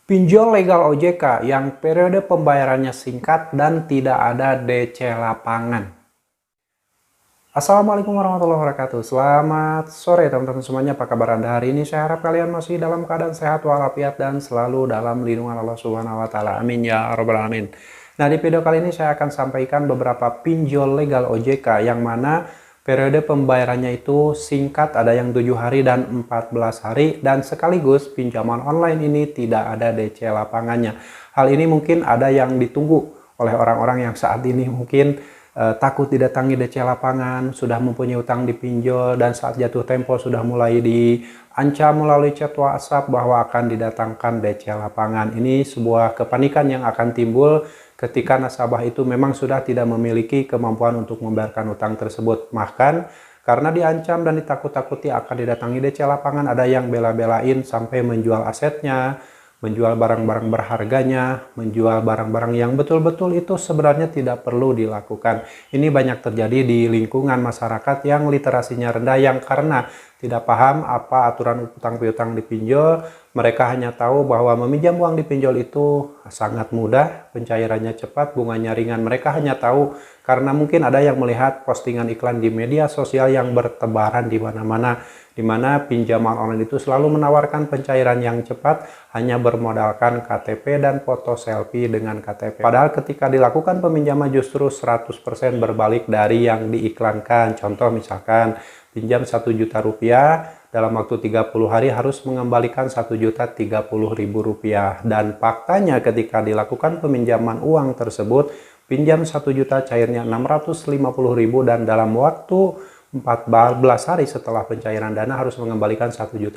Pinjol legal OJK yang periode pembayarannya singkat dan tidak ada DC lapangan. Assalamualaikum warahmatullahi wabarakatuh. Selamat sore teman-teman semuanya. Apa kabar Anda hari ini? Saya harap kalian masih dalam keadaan sehat walafiat dan selalu dalam lindungan Allah Subhanahu wa taala. Amin ya rabbal alamin. Nah, di video kali ini saya akan sampaikan beberapa pinjol legal OJK yang mana periode pembayarannya itu singkat, ada yang 7 hari dan 14 hari, dan sekaligus pinjaman online ini tidak ada DC lapangannya. Hal ini mungkin ada yang ditunggu oleh orang-orang yang saat ini mungkin takut didatangi DC lapangan, sudah mempunyai utang di pinjol, dan saat jatuh tempo sudah mulai diancam melalui chat WhatsApp bahwa akan didatangkan DC lapangan. Ini sebuah kepanikan yang akan timbul ketika nasabah itu memang sudah tidak memiliki kemampuan untuk membayarkan utang tersebut. Bahkan karena diancam dan ditakut-takuti akan didatangi DC lapangan, ada yang bela-belain sampai menjual asetnya, menjual barang-barang berharganya, menjual barang-barang yang betul-betul itu sebenarnya tidak perlu dilakukan. Ini banyak terjadi di lingkungan masyarakat yang literasinya rendah, yang karena tidak paham apa aturan utang piutang di pinjol. Mereka hanya tahu bahwa meminjam uang di pinjol itu sangat mudah, pencairannya cepat, bunganya ringan. Mereka hanya tahu karena mungkin ada yang melihat postingan iklan di media sosial yang bertebaran di mana-mana, di mana pinjaman online itu selalu menawarkan pencairan yang cepat, hanya bermodalkan KTP dan foto selfie dengan KTP. Padahal ketika dilakukan peminjaman justru 100% berbalik dari yang diiklankan. Contoh misalkan pinjam 1 juta rupiah, dalam waktu 30 hari harus mengembalikan 1.030.000 rupiah. Dan faktanya ketika dilakukan peminjaman uang tersebut, pinjam 1 juta cairnya 650.000, dan dalam waktu 14 hari setelah pencairan dana harus mengembalikan 1.500.000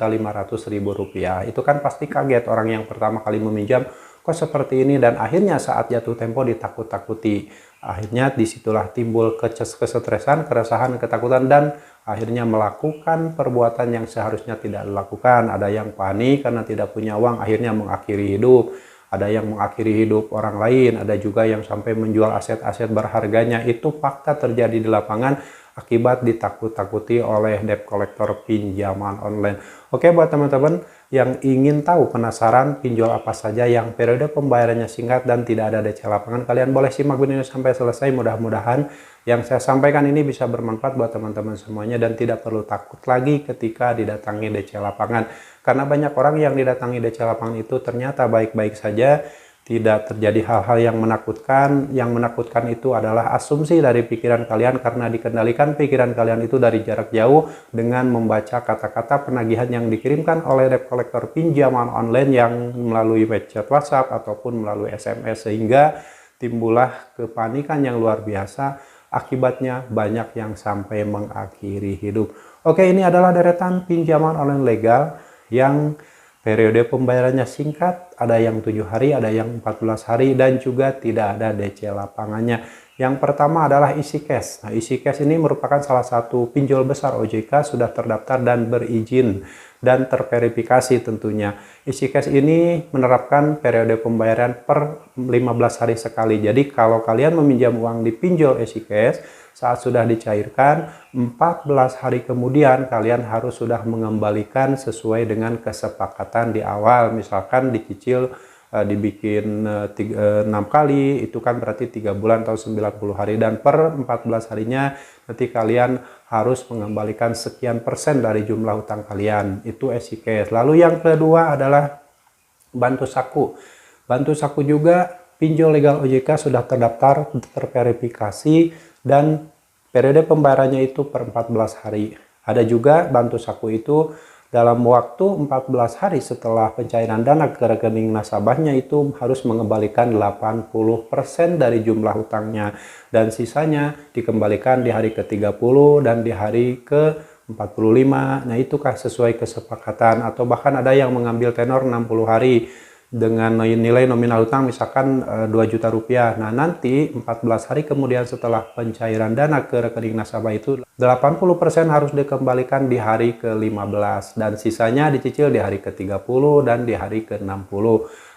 rupiah. Itu kan pasti kaget orang yang pertama kali meminjam, kok seperti ini, dan akhirnya saat jatuh tempo ditakut-takuti. Akhirnya disitulah timbul kesetresan, keresahan, ketakutan, dan akhirnya melakukan perbuatan yang seharusnya tidak dilakukan. Ada yang panik karena tidak punya uang, akhirnya mengakhiri hidup. Ada yang mengakhiri hidup orang lain, ada juga yang sampai menjual aset-aset berharganya. Itu fakta terjadi di lapangan akibat ditakut-takuti oleh debt collector pinjaman online. Oke, buat teman-teman yang ingin tahu, penasaran pinjol apa saja yang periode pembayarannya singkat dan tidak ada DC lapangan, kalian boleh simak video ini sampai selesai. Mudah-mudahan yang saya sampaikan ini bisa bermanfaat buat teman-teman semuanya dan tidak perlu takut lagi ketika didatangi DC lapangan. Karena banyak orang yang didatangi DC lapangan itu ternyata baik-baik saja, tidak terjadi hal-hal yang menakutkan. Yang menakutkan itu adalah asumsi dari pikiran kalian, karena dikendalikan pikiran kalian itu dari jarak jauh dengan membaca kata-kata penagihan yang dikirimkan oleh debt collector pinjaman online yang melalui chat WhatsApp ataupun melalui SMS, sehingga timbullah kepanikan yang luar biasa. Akibatnya banyak yang sampai mengakhiri hidup. Oke, ini adalah deretan pinjaman online legal yang periode pembayarannya singkat, ada yang 7 hari, ada yang 14 hari, dan juga tidak ada DC lapangannya. Yang pertama adalah EasyCash. Nah, EasyCash ini merupakan salah satu pinjol besar OJK, sudah terdaftar dan berizin dan terverifikasi tentunya. EasyCash ini menerapkan periode pembayaran per 15 hari sekali. Jadi kalau kalian meminjam uang di pinjol EasyCash, saat sudah dicairkan, 14 hari kemudian kalian harus sudah mengembalikan sesuai dengan kesepakatan di awal. Misalkan dicicil dibikin 6 kali, itu kan berarti 3 bulan atau 90 hari, dan per 14 harinya nanti kalian harus mengembalikan sekian persen dari jumlah utang kalian. Itu EasyCash. Lalu yang kedua adalah Bantu Saku. Bantu Saku juga pinjol legal OJK, sudah terdaftar, terverifikasi, dan periode pembayarannya itu per 14 hari. Ada juga Bantu Saku itu dalam waktu 14 hari setelah pencairan dana ke rekening nasabahnya itu harus mengembalikan 80% dari jumlah hutangnya, dan sisanya dikembalikan di hari ke-30 dan di hari ke-45. Nah, itukah sesuai kesepakatan, atau bahkan ada yang mengambil tenor 60 hari dengan nilai nominal utang misalkan 2 juta rupiah. Nah, nanti 14 hari kemudian setelah pencairan dana ke rekening nasabah itu 80% harus dikembalikan di hari ke-15, dan sisanya dicicil di hari ke-30 dan di hari ke-60.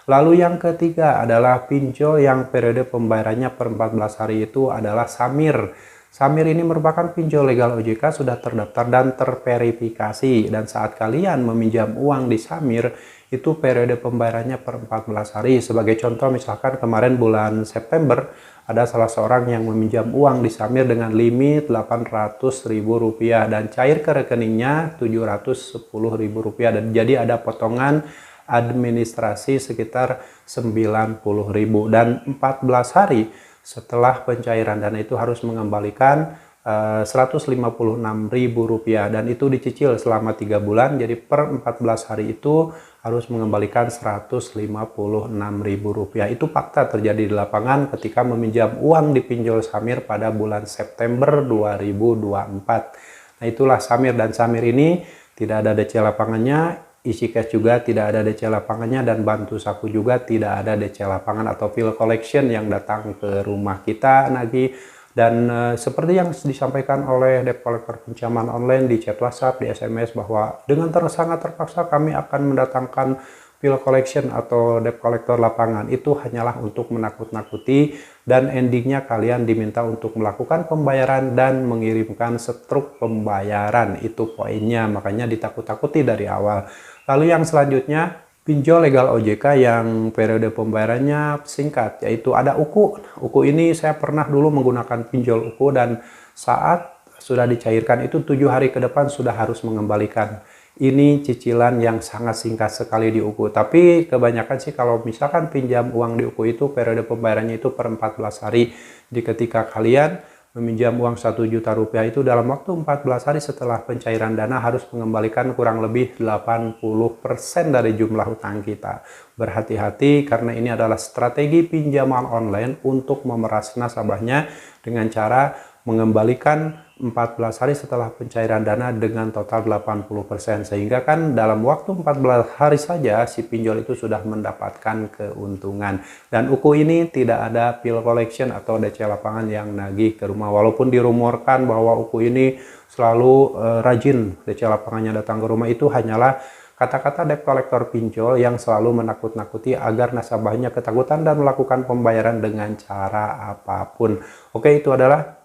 Lalu yang ketiga adalah pinjol yang periode pembayarannya per 14 hari itu adalah Samir. Samir ini merupakan pinjol legal OJK, sudah terdaftar dan terverifikasi. Dan saat kalian meminjam uang di Samir, itu periode pembayarannya per 14 hari. Sebagai contoh, misalkan kemarin bulan September, ada salah seorang yang meminjam uang di Samir dengan limit Rp800.000 dan cair ke rekeningnya Rp710.000. Dan jadi ada potongan administrasi sekitar Rp90.000, dan 14 hari setelah pencairan dana itu harus mengembalikan Rp156.000 dan itu dicicil selama 3 bulan. Jadi per 14 hari itu harus mengembalikan Rp156.000. Itu fakta terjadi di lapangan ketika meminjam uang di pinjol Samir pada bulan September 2024. Nah, itulah Samir, dan Samir ini tidak ada DC lapangannya, isi cash juga tidak ada DC lapangannya, dan bantu saku juga tidak ada DC lapangan atau bill collection yang datang ke rumah kita nagih. Dan seperti yang disampaikan oleh debt collector pinjaman online di chat WhatsApp, di SMS, bahwa dengan sangat terpaksa kami akan mendatangkan bill collection atau debt collector lapangan, itu hanyalah untuk menakut-nakuti, dan endingnya kalian diminta untuk melakukan pembayaran dan mengirimkan struk pembayaran. Itu poinnya, makanya ditakut-takuti dari awal. Lalu yang selanjutnya, pinjol legal OJK yang periode pembayarannya singkat, yaitu ada UKU. UKU ini saya pernah dulu menggunakan pinjol UKU, dan saat sudah dicairkan itu 7 hari ke depan sudah harus mengembalikan. Ini cicilan yang sangat singkat sekali di UKU. Tapi kebanyakan sih kalau misalkan pinjam uang di UKU itu periode pembayarannya itu per 14 hari. Jadi ketika kalian meminjam uang Rp1 juta itu dalam waktu 14 hari setelah pencairan dana harus mengembalikan kurang lebih 80% dari jumlah utang kita. Berhati-hati karena ini adalah strategi pinjaman online untuk memeras nasabahnya dengan cara mengembalikan 14 hari setelah pencairan dana dengan total 80%, sehingga kan dalam waktu 14 hari saja si pinjol itu sudah mendapatkan keuntungan. Dan UKU ini tidak ada bill collection atau DC lapangan yang nagih ke rumah, walaupun dirumorkan bahwa UKU ini selalu rajin DC lapangannya datang ke rumah. Itu hanyalah kata-kata debt collector pinjol yang selalu menakut-nakuti agar nasabahnya ketakutan dan melakukan pembayaran dengan cara apapun. Oke, itu adalah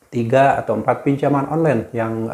3 atau 4 pinjaman online yang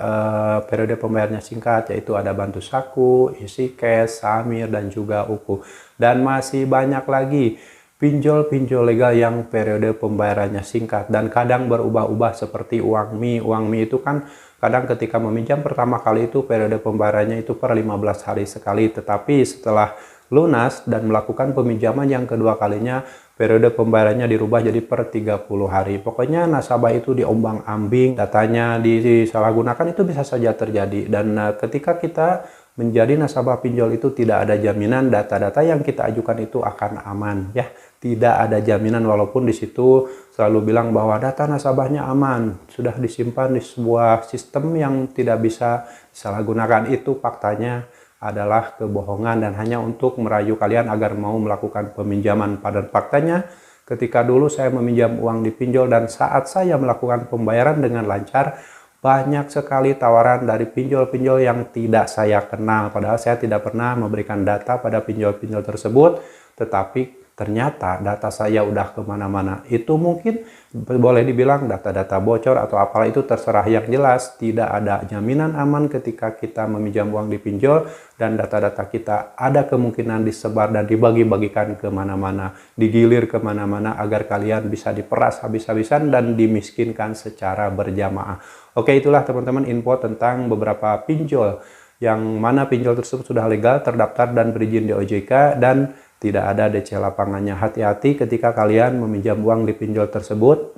periode pembayarannya singkat, yaitu ada bantu saku, isi cash, Samir, dan juga UKU. Dan masih banyak lagi pinjol-pinjol legal yang periode pembayarannya singkat dan kadang berubah-ubah seperti uang mie. Uang mie itu kan kadang ketika meminjam pertama kali itu periode pembayarannya itu per 15 hari sekali, tetapi setelah lunas dan melakukan peminjaman yang kedua kalinya, periode pembayarannya dirubah jadi per 30 hari. Pokoknya nasabah itu diombang-ambing, datanya disalahgunakan, itu bisa saja terjadi. Dan ketika kita menjadi nasabah pinjol itu tidak ada jaminan data-data yang kita ajukan itu akan aman, ya. Tidak ada jaminan, walaupun di situ selalu bilang bahwa data nasabahnya aman, sudah disimpan di sebuah sistem yang tidak bisa disalahgunakan. Itu faktanya adalah kebohongan dan hanya untuk merayu kalian agar mau melakukan peminjaman. Pada faktanya ketika dulu saya meminjam uang di pinjol dan saat saya melakukan pembayaran dengan lancar, banyak sekali tawaran dari pinjol-pinjol yang tidak saya kenal. Padahal saya tidak pernah memberikan data pada pinjol-pinjol tersebut, tetapi ternyata data saya udah kemana-mana. Itu mungkin boleh dibilang data-data bocor atau apalah, itu terserah. Yang jelas tidak ada jaminan aman ketika kita meminjam uang di pinjol, dan data-data kita ada kemungkinan disebar dan dibagi-bagikan kemana-mana, digilir kemana-mana agar kalian bisa diperas habis-habisan dan dimiskinkan secara berjamaah. Oke, itulah teman-teman info tentang beberapa pinjol yang mana pinjol tersebut sudah legal, terdaftar dan berizin di OJK dan tidak ada DC lapangannya. Hati-hati ketika kalian meminjam uang di pinjol tersebut.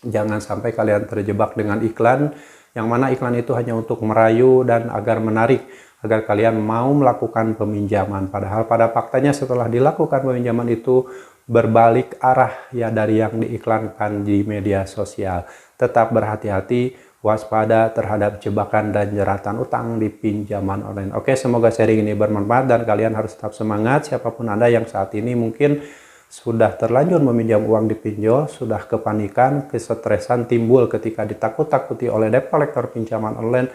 Jangan sampai kalian terjebak dengan iklan, yang mana iklan itu hanya untuk merayu dan agar menarik, agar kalian mau melakukan peminjaman. Padahal pada faktanya setelah dilakukan peminjaman itu berbalik arah ya dari yang diiklankan di media sosial. Tetap berhati-hati, waspada terhadap jebakan dan jeratan utang di pinjaman online. Oke, semoga sharing ini bermanfaat dan kalian harus tetap semangat. Siapapun Anda yang saat ini mungkin sudah terlanjur meminjam uang di pinjol, sudah kepanikan, kesetresan timbul ketika ditakut-takuti oleh debt collector pinjaman online.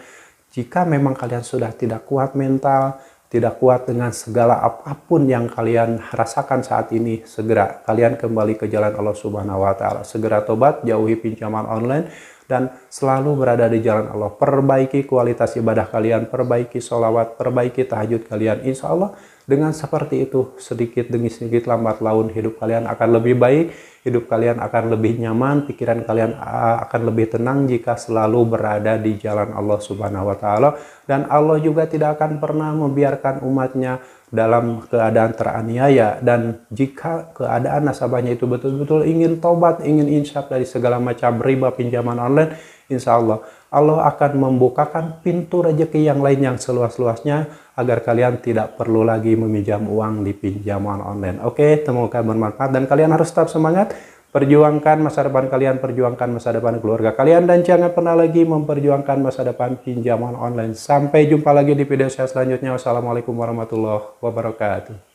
Jika memang kalian sudah tidak kuat mental, tidak kuat dengan segala apapun yang kalian rasakan saat ini, segera kalian kembali ke jalan Allah Subhanahu wa taala. Segera tobat, jauhi pinjaman online dan selalu berada di jalan Allah. Perbaiki kualitas ibadah kalian, perbaiki sholawat, perbaiki tahajud kalian. Insya Allah dengan seperti itu, sedikit demi sedikit, lambat laun hidup kalian akan lebih baik, hidup kalian akan lebih nyaman, pikiran kalian akan lebih tenang jika selalu berada di jalan Allah Subhanahu wa taala. Dan Allah juga tidak akan pernah membiarkan umatnya dalam keadaan teraniaya. Dan jika keadaan nasabahnya itu betul-betul ingin tobat, ingin insaf dari segala macam riba pinjaman online, insya Allah Allah akan membukakan pintu rezeki yang lain yang seluas-luasnya agar kalian tidak perlu lagi meminjam uang di pinjaman online. Oke, semoga bermanfaat dan kalian harus tetap semangat. Perjuangkan masa depan kalian, perjuangkan masa depan keluarga kalian, dan jangan pernah lagi memperjuangkan masa depan pinjaman online. Sampai jumpa lagi di video saya selanjutnya. Wassalamualaikum warahmatullahi wabarakatuh.